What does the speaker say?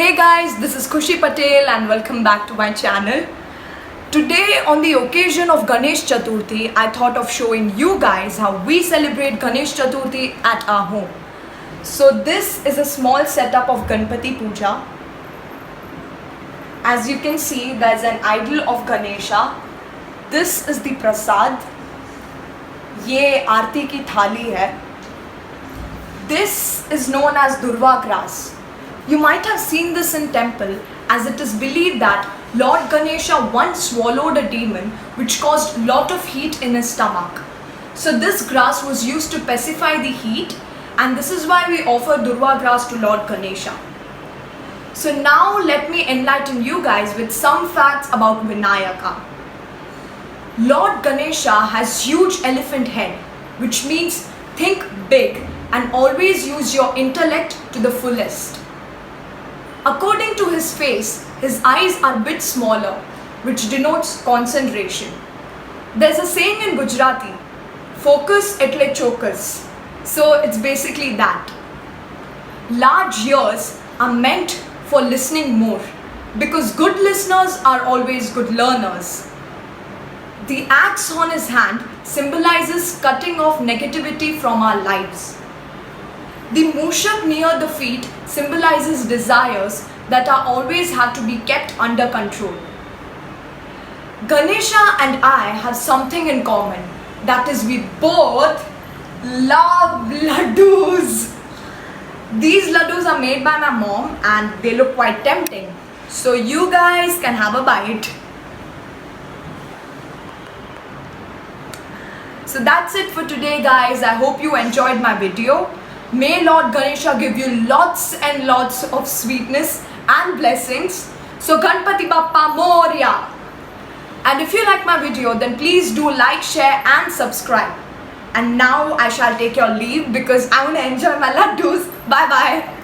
Hey guys, this is Khushi Patel and welcome back to my channel. Today on the occasion of Ganesh Chaturthi, I thought of showing you guys how we celebrate Ganesh Chaturthi at our home. So this is a small setup of Ganpati Puja. As you can see, there's an idol of Ganesha. This is the prasad. ये आरती की थाली है. This is known as Durva grass. You might have seen this in temple, as it is believed that Lord Ganesha once swallowed a demon which caused lot of heat in his stomach. So this grass was used to pacify the heat, and this is why we offer Durva grass to Lord Ganesha. So now let me enlighten you guys with some facts about Vinayaka. Lord Ganesha has huge elephant head, which means think big and always use your intellect to the fullest. According to his face, his eyes are a bit smaller, which denotes concentration. There's a saying in Gujarati, focus etle chokus. So it's basically that. Large ears are meant for listening more, because good listeners are always good learners. The axe on his hand symbolizes cutting off negativity from our lives. The mushak near the feet symbolizes desires that are always have to be kept under control. Ganesha and I have something in common. That is, we both love laddus. These laddus are made by my mom and they look quite tempting. So you guys can have a bite. So that's it for today guys. I hope you enjoyed my video. May Lord Ganesha give you lots and lots of sweetness and blessings. So Ganpati Bappa Moria. And if you like my video, then please do like, share and subscribe. And now I shall take your leave because I want to enjoy my laddus. Bye bye.